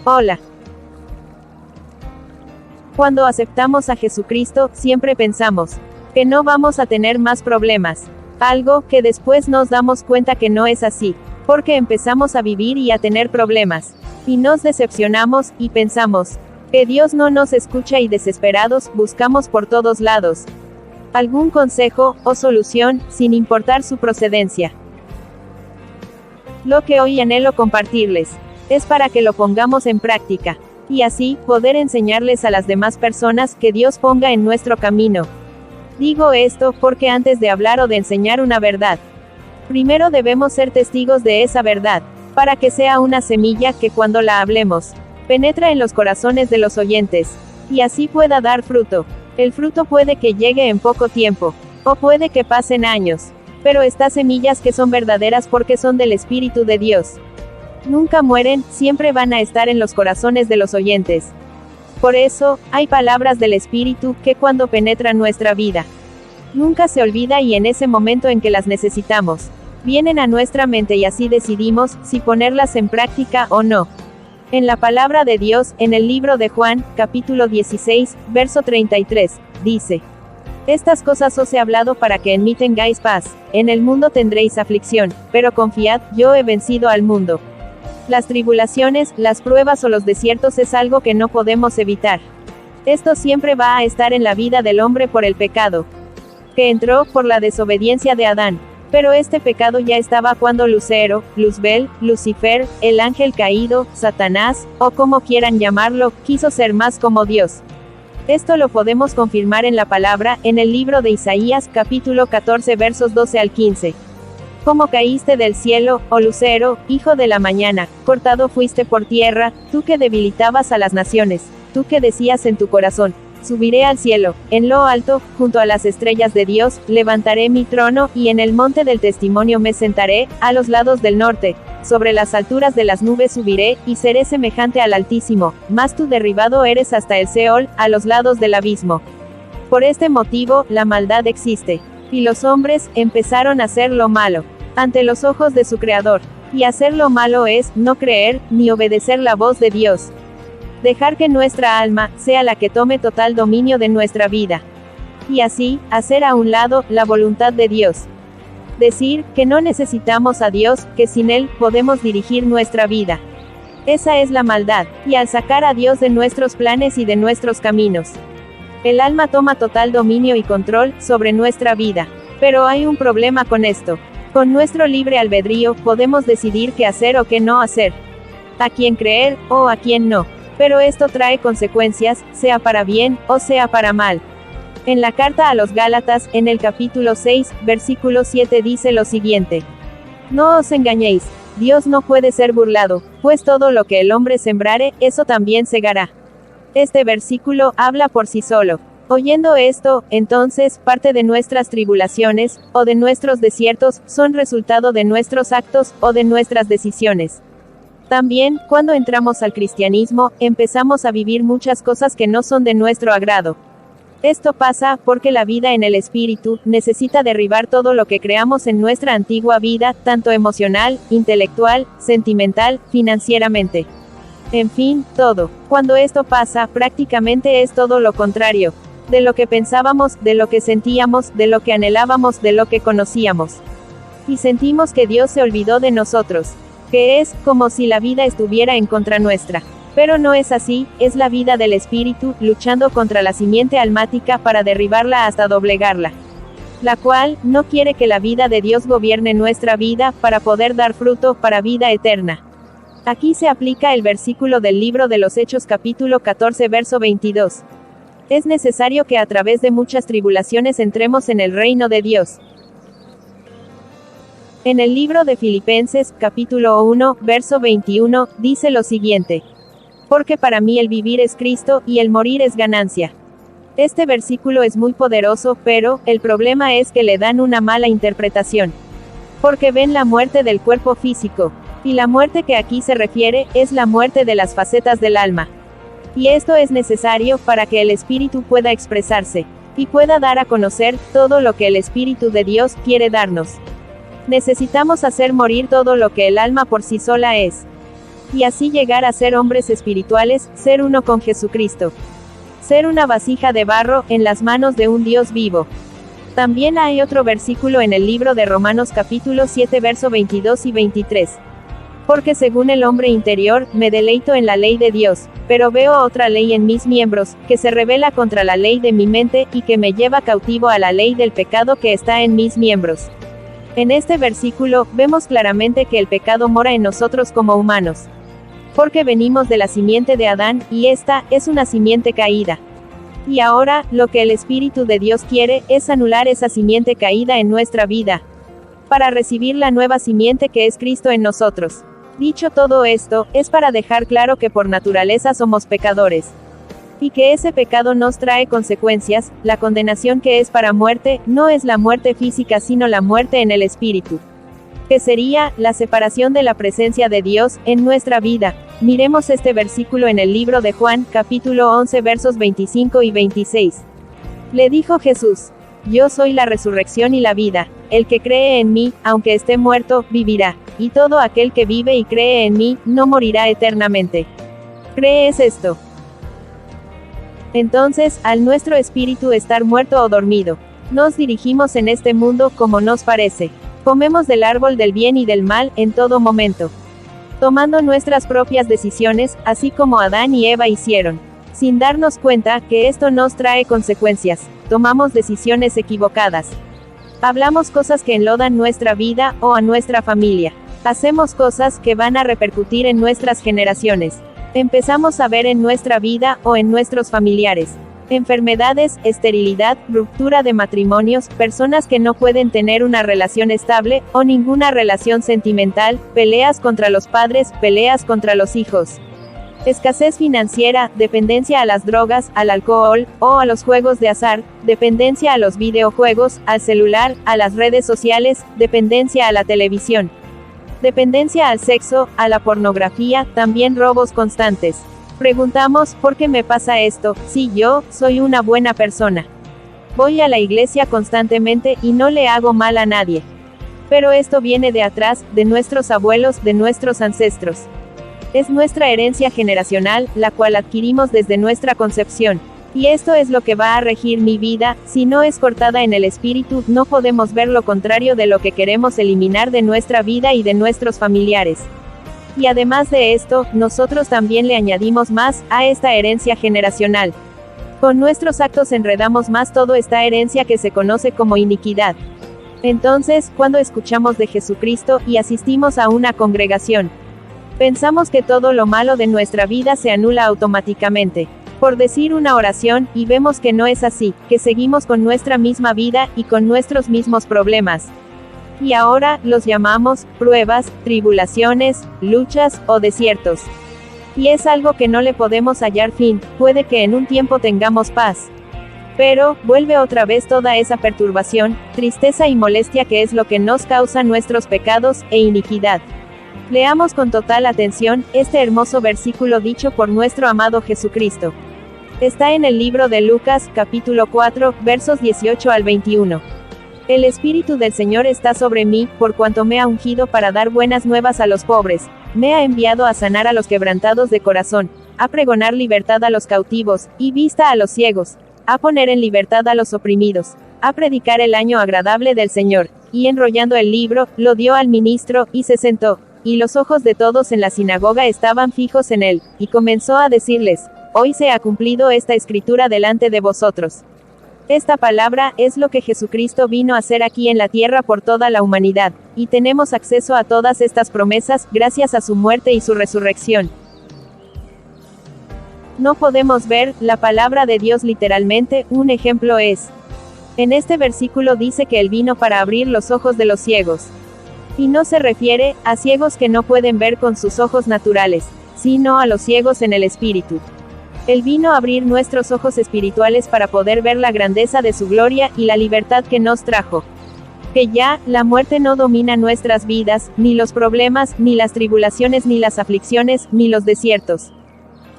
Hola. Cuando aceptamos a Jesucristo, siempre pensamos que no vamos a tener más problemas. Algo que después nos damos cuenta que no es así, porque empezamos a vivir y a tener problemas. Y nos decepcionamos, y pensamos que Dios no nos escucha y desesperados, buscamos por todos lados algún consejo, o solución, sin importar su procedencia. Lo que hoy anhelo compartirles es para que lo pongamos en práctica, y así, poder enseñarles a las demás personas que Dios ponga en nuestro camino. Digo esto, porque antes de hablar o de enseñar una verdad, primero debemos ser testigos de esa verdad, para que sea una semilla que cuando la hablemos, penetra en los corazones de los oyentes, y así pueda dar fruto. El fruto puede que llegue en poco tiempo, o puede que pasen años, pero estas semillas que son verdaderas porque son del Espíritu de Dios, nunca mueren, siempre van a estar en los corazones de los oyentes. Por eso, hay palabras del Espíritu que cuando penetran nuestra vida, nunca se olvida y en ese momento en que las necesitamos, vienen a nuestra mente y así decidimos si ponerlas en práctica o no. En la palabra de Dios, en el libro de Juan, capítulo 16, verso 33, dice: Estas cosas os he hablado para que en mí tengáis paz. En el mundo tendréis aflicción, pero confiad, yo he vencido al mundo. Las tribulaciones, las pruebas o los desiertos es algo que no podemos evitar. Esto siempre va a estar en la vida del hombre por el pecado, que entró por la desobediencia de Adán. Pero este pecado ya estaba cuando Lucero, Luzbel, Lucifer, el ángel caído, Satanás, o como quieran llamarlo, quiso ser más como Dios. Esto lo podemos confirmar en la palabra, en el libro de Isaías, capítulo 14 versos 12 al 15. Como caíste del cielo, oh Lucero, hijo de la mañana, cortado fuiste por tierra, tú que debilitabas a las naciones, tú que decías en tu corazón, subiré al cielo, en lo alto, junto a las estrellas de Dios, levantaré mi trono, y en el monte del testimonio me sentaré, a los lados del norte, sobre las alturas de las nubes subiré, y seré semejante al Altísimo, mas tú derribado eres hasta el Seol, a los lados del abismo. Por este motivo, la maldad existe, y los hombres empezaron a hacer lo malo ante los ojos de su Creador, y hacer lo malo es no creer, ni obedecer la voz de Dios. Dejar que nuestra alma sea la que tome total dominio de nuestra vida. Y así, hacer a un lado la voluntad de Dios. Decir que no necesitamos a Dios, que sin Él podemos dirigir nuestra vida. Esa es la maldad, y al sacar a Dios de nuestros planes y de nuestros caminos, el alma toma total dominio y control sobre nuestra vida. Pero hay un problema con esto. Con nuestro libre albedrío podemos decidir qué hacer o qué no hacer. A quién creer, o a quién no. Pero esto trae consecuencias, sea para bien, o sea para mal. En la carta a los Gálatas, en el capítulo 6, versículo 7 dice lo siguiente: No os engañéis, Dios no puede ser burlado, pues todo lo que el hombre sembrare, eso también segará. Este versículo habla por sí solo. Oyendo esto, entonces, parte de nuestras tribulaciones, o de nuestros desiertos, son resultado de nuestros actos, o de nuestras decisiones. También, cuando entramos al cristianismo, empezamos a vivir muchas cosas que no son de nuestro agrado. Esto pasa, porque la vida en el Espíritu, necesita derribar todo lo que creamos en nuestra antigua vida, tanto emocional, intelectual, sentimental, financieramente. En fin, todo. Cuando esto pasa, prácticamente es todo lo contrario de lo que pensábamos, de lo que sentíamos, de lo que anhelábamos, de lo que conocíamos. Y sentimos que Dios se olvidó de nosotros. Que es como si la vida estuviera en contra nuestra. Pero no es así, es la vida del Espíritu, luchando contra la simiente almática para derribarla hasta doblegarla. La cual, no quiere que la vida de Dios gobierne nuestra vida, para poder dar fruto, para vida eterna. Aquí se aplica el versículo del libro de los Hechos capítulo 14 verso 22. Es necesario que a través de muchas tribulaciones entremos en el reino de Dios. En el libro de Filipenses, capítulo 1, verso 21, dice lo siguiente: Porque para mí el vivir es Cristo, y el morir es ganancia. Este versículo es muy poderoso, pero, el problema es que le dan una mala interpretación. Porque ven la muerte del cuerpo físico. Y la muerte que aquí se refiere, es la muerte de las facetas del alma. Y esto es necesario, para que el Espíritu pueda expresarse, y pueda dar a conocer, todo lo que el Espíritu de Dios quiere darnos. Necesitamos hacer morir todo lo que el alma por sí sola es. y así llegar a ser hombres espirituales, ser uno con Jesucristo. Ser una vasija de barro, en las manos de un Dios vivo. También hay otro versículo en el libro de Romanos capítulo 7 verso 22 y 23. Porque según el hombre interior, me deleito en la ley de Dios, pero veo otra ley en mis miembros, que se rebela contra la ley de mi mente, y que me lleva cautivo a la ley del pecado que está en mis miembros. En este versículo, vemos claramente que el pecado mora en nosotros como humanos. Porque venimos de la simiente de Adán, y esta, es una simiente caída. Y ahora, lo que el Espíritu de Dios quiere, es anular esa simiente caída en nuestra vida, para recibir la nueva simiente que es Cristo en nosotros. Dicho todo esto, es para dejar claro que por naturaleza somos pecadores. Y que ese pecado nos trae consecuencias, la condenación que es para muerte, no es la muerte física sino la muerte en el espíritu. Que sería, la separación de la presencia de Dios, en nuestra vida. Miremos este versículo en el libro de Juan, capítulo 11 versos 25 y 26. Le dijo Jesús: Yo soy la resurrección y la vida, el que cree en mí, aunque esté muerto, vivirá, y todo aquel que vive y cree en mí, no morirá eternamente. ¿Crees esto? Entonces, al nuestro espíritu estar muerto o dormido, nos dirigimos en este mundo como nos parece. Comemos del árbol del bien y del mal, en todo momento. Tomando nuestras propias decisiones, así como Adán y Eva hicieron. Sin darnos cuenta, que esto nos trae consecuencias. Tomamos decisiones equivocadas. Hablamos cosas que enlodan nuestra vida, o a nuestra familia. Hacemos cosas que van a repercutir en nuestras generaciones. Empezamos a ver en nuestra vida, o en nuestros familiares, enfermedades, esterilidad, ruptura de matrimonios, personas que no pueden tener una relación estable, o ninguna relación sentimental, peleas contra los padres, peleas contra los hijos. Escasez financiera, dependencia a las drogas, al alcohol, o a los juegos de azar, dependencia a los videojuegos, al celular, a las redes sociales, dependencia a la televisión. Dependencia al sexo, a la pornografía, también robos constantes. Preguntamos, ¿por qué me pasa esto? Si yo, soy una buena persona. Voy a la iglesia constantemente, y no le hago mal a nadie. Pero esto viene de atrás, de nuestros abuelos, de nuestros ancestros. Es nuestra herencia generacional, la cual adquirimos desde nuestra concepción. Y esto es lo que va a regir mi vida. Si no es cortada en el espíritu, no podemos ver lo contrario de lo que queremos eliminar de nuestra vida y de nuestros familiares. Y además de esto, nosotros también le añadimos más, a esta herencia generacional. Con nuestros actos enredamos más toda esta herencia que se conoce como iniquidad. Entonces, cuando escuchamos de Jesucristo, y asistimos a una congregación, pensamos que todo lo malo de nuestra vida se anula automáticamente. Por decir una oración, y vemos que no es así, que seguimos con nuestra misma vida, y con nuestros mismos problemas. Y ahora, los llamamos, pruebas, tribulaciones, luchas, o desiertos. Y es algo que no le podemos hallar fin, puede que en un tiempo tengamos paz. Pero, vuelve otra vez toda esa perturbación, tristeza y molestia que es lo que nos causa nuestros pecados, e iniquidad. Leamos con total atención, este hermoso versículo dicho por nuestro amado Jesucristo. Está en el libro de Lucas, capítulo 4, versos 18 al 21. El Espíritu del Señor está sobre mí, por cuanto me ha ungido para dar buenas nuevas a los pobres, me ha enviado a sanar a los quebrantados de corazón, a pregonar libertad a los cautivos, y vista a los ciegos, a poner en libertad a los oprimidos, a predicar el año agradable del Señor. Y enrollando el libro, lo dio al ministro, y se sentó. Y los ojos de todos en la sinagoga estaban fijos en él, y comenzó a decirles: Hoy se ha cumplido esta escritura delante de vosotros. Esta palabra es lo que Jesucristo vino a hacer aquí en la tierra por toda la humanidad, y tenemos acceso a todas estas promesas, gracias a su muerte y su resurrección. No podemos ver la palabra de Dios literalmente, un ejemplo es. En este versículo dice que Él vino para abrir los ojos de los ciegos. Y no se refiere a ciegos que no pueden ver con sus ojos naturales, sino a los ciegos en el espíritu. Él vino a abrir nuestros ojos espirituales para poder ver la grandeza de su gloria, y la libertad que nos trajo. Que ya, la muerte no domina nuestras vidas, ni los problemas, ni las tribulaciones, ni las aflicciones, ni los desiertos.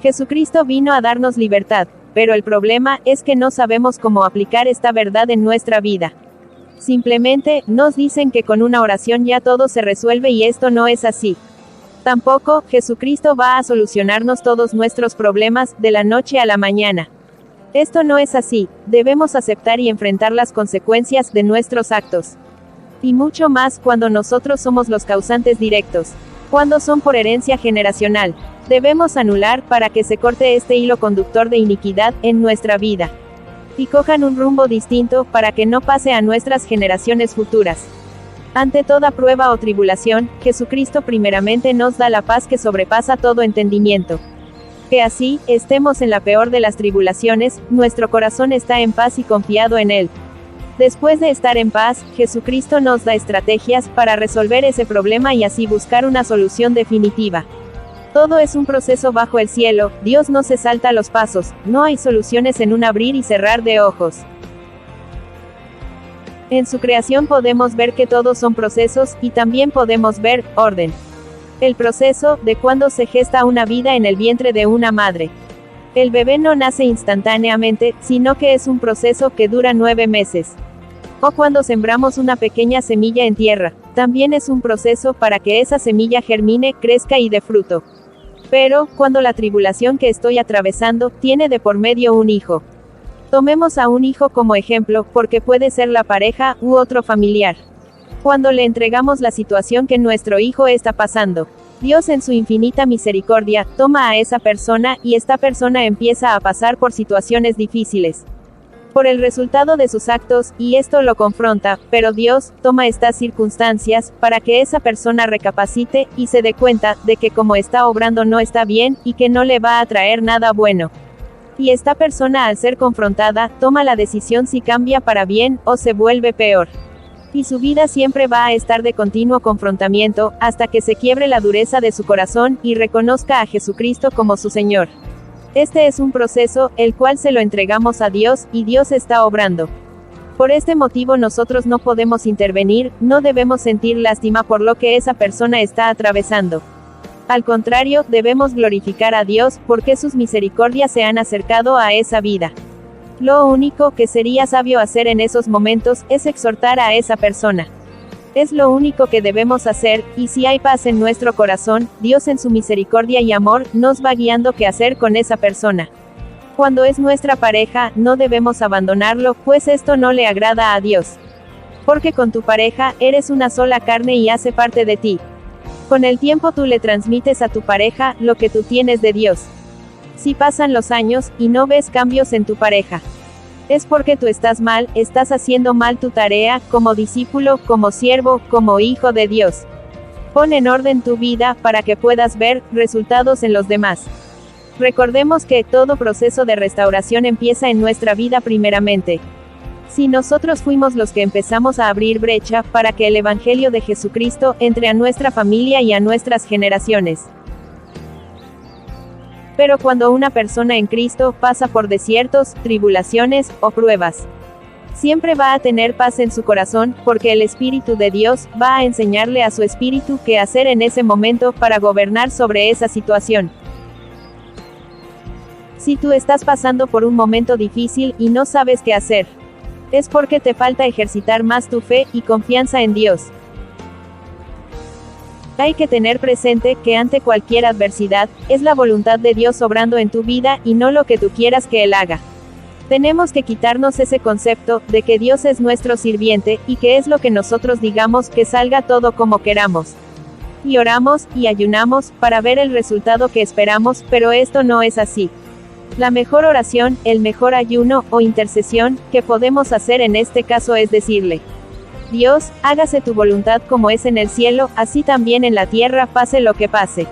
Jesucristo vino a darnos libertad, pero el problema es que no sabemos cómo aplicar esta verdad en nuestra vida. Simplemente, nos dicen que con una oración ya todo se resuelve y esto no es así. Tampoco, Jesucristo va a solucionarnos todos nuestros problemas, de la noche a la mañana. Esto no es así, debemos aceptar y enfrentar las consecuencias de nuestros actos. Y mucho más cuando nosotros somos los causantes directos. Cuando son por herencia generacional, debemos anular para que se corte este hilo conductor de iniquidad en nuestra vida. Y cojan un rumbo distinto para que no pase a nuestras generaciones futuras. Ante toda prueba o tribulación, Jesucristo primeramente nos da la paz que sobrepasa todo entendimiento. Que así, estemos en la peor de las tribulaciones, nuestro corazón está en paz y confiado en Él. Después de estar en paz, Jesucristo nos da estrategias para resolver ese problema y así buscar una solución definitiva. Todo es un proceso bajo el cielo, Dios no se salta los pasos, no hay soluciones en un abrir y cerrar de ojos. En su creación podemos ver que todos son procesos, y también podemos ver orden. El proceso de cuando se gesta una vida en el vientre de una madre. El bebé no nace instantáneamente, sino que es un proceso que dura 9 meses. O cuando sembramos una pequeña semilla en tierra, también es un proceso para que esa semilla germine, crezca y dé fruto. Pero, cuando la tribulación que estoy atravesando, tiene de por medio un hijo. Tomemos a un hijo como ejemplo, porque puede ser la pareja, u otro familiar. Cuando le entregamos la situación que nuestro hijo está pasando, Dios en su infinita misericordia, toma a esa persona, y esta persona empieza a pasar por situaciones difíciles. Por el resultado de sus actos, y esto lo confronta, pero Dios toma estas circunstancias, para que esa persona recapacite, y se dé cuenta, de que como está obrando no está bien, y que no le va a traer nada bueno. Y esta persona al ser confrontada, toma la decisión si cambia para bien, o se vuelve peor. Y su vida siempre va a estar de continuo confrontamiento, hasta que se quiebre la dureza de su corazón, y reconozca a Jesucristo como su Señor. Este es un proceso, el cual se lo entregamos a Dios, y Dios está obrando. Por este motivo nosotros no podemos intervenir, no debemos sentir lástima por lo que esa persona está atravesando. Al contrario, debemos glorificar a Dios, porque sus misericordias se han acercado a esa vida. Lo único que sería sabio hacer en esos momentos, es exhortar a esa persona. Es lo único que debemos hacer, y si hay paz en nuestro corazón, Dios en su misericordia y amor, nos va guiando qué hacer con esa persona. Cuando es nuestra pareja, no debemos abandonarlo, pues esto no le agrada a Dios. Porque con tu pareja, eres una sola carne y hace parte de ti. Con el tiempo tú le transmites a tu pareja, lo que tú tienes de Dios. Si pasan los años, y no ves cambios en tu pareja, es porque tú estás mal, estás haciendo mal tu tarea, como discípulo, como siervo, como hijo de Dios. Pon en orden tu vida, para que puedas ver resultados en los demás. Recordemos que todo proceso de restauración empieza en nuestra vida primeramente. Si nosotros fuimos los que empezamos a abrir brecha, para que el Evangelio de Jesucristo entre a nuestra familia y a nuestras generaciones. Pero cuando una persona en Cristo pasa por desiertos, tribulaciones, o pruebas, siempre va a tener paz en su corazón, porque el Espíritu de Dios va a enseñarle a su espíritu qué hacer en ese momento para gobernar sobre esa situación. Si tú estás pasando por un momento difícil y no sabes qué hacer, es porque te falta ejercitar más tu fe y confianza en Dios. Hay que tener presente que ante cualquier adversidad, es la voluntad de Dios obrando en tu vida, y no lo que tú quieras que Él haga. Tenemos que quitarnos ese concepto, de que Dios es nuestro sirviente, y que es lo que nosotros digamos, que salga todo como queramos. Y oramos, y ayunamos, para ver el resultado que esperamos, pero esto no es así. La mejor oración, el mejor ayuno, o intercesión, que podemos hacer en este caso es decirle: Dios, hágase tu voluntad como es en el cielo, así también en la tierra, pase lo que pase.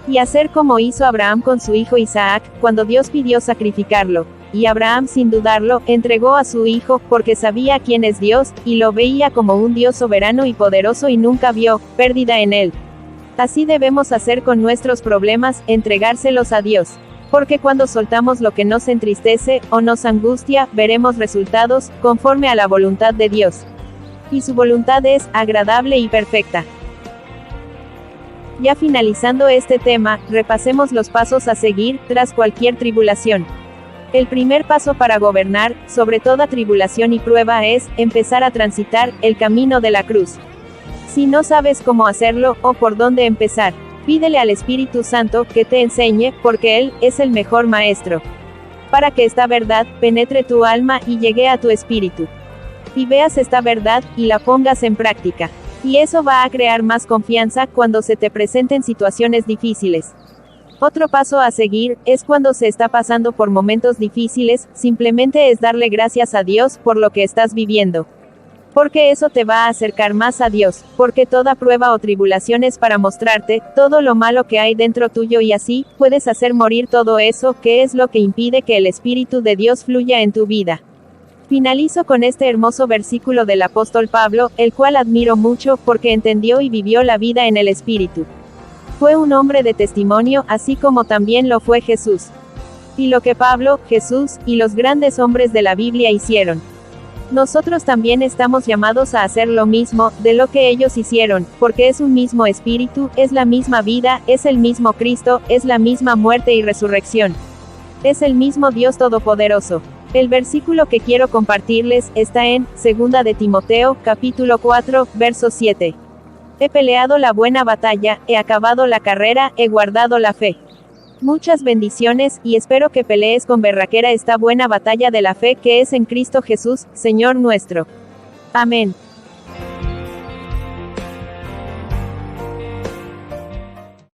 Y hacer como hizo Abraham con su hijo Isaac, cuando Dios pidió sacrificarlo. Y Abraham sin dudarlo, entregó a su hijo, porque sabía quién es Dios, y lo veía como un Dios soberano y poderoso y nunca vio pérdida en él. Así debemos hacer con nuestros problemas, entregárselos a Dios. Porque cuando soltamos lo que nos entristece, o nos angustia, veremos resultados, conforme a la voluntad de Dios. Y su voluntad es agradable y perfecta. Ya finalizando este tema, repasemos los pasos a seguir, tras cualquier tribulación. El primer paso para gobernar, sobre toda tribulación y prueba es, empezar a transitar, el camino de la cruz. Si no sabes cómo hacerlo, o por dónde empezar, Pídele al Espíritu Santo que te enseñe, porque Él es el mejor maestro. Para que esta verdad penetre tu alma y llegue a tu espíritu. Y veas esta verdad, y la pongas en práctica. Y eso va a crear más confianza cuando se te presenten situaciones difíciles. Otro paso a seguir, es cuando se está pasando por momentos difíciles, simplemente es darle gracias a Dios por lo que estás viviendo. Porque eso te va a acercar más a Dios, porque toda prueba o tribulación es para mostrarte todo lo malo que hay dentro tuyo y así, puedes hacer morir todo eso, que es lo que impide que el Espíritu de Dios fluya en tu vida. Finalizo con este hermoso versículo del apóstol Pablo, el cual admiro mucho, porque entendió y vivió la vida en el Espíritu. Fue un hombre de testimonio, así como también lo fue Jesús. Y lo que Pablo, Jesús, y los grandes hombres de la Biblia hicieron. Nosotros también estamos llamados a hacer lo mismo, de lo que ellos hicieron, porque es un mismo Espíritu, es la misma vida, es el mismo Cristo, es la misma muerte y resurrección. Es el mismo Dios Todopoderoso. El versículo que quiero compartirles, está en 2 de Timoteo, capítulo 4, verso 7. He peleado la buena batalla, he acabado la carrera, he guardado la fe. Muchas bendiciones, y espero que pelees con berraquera esta buena batalla de la fe que es en Cristo Jesús, Señor nuestro. Amén.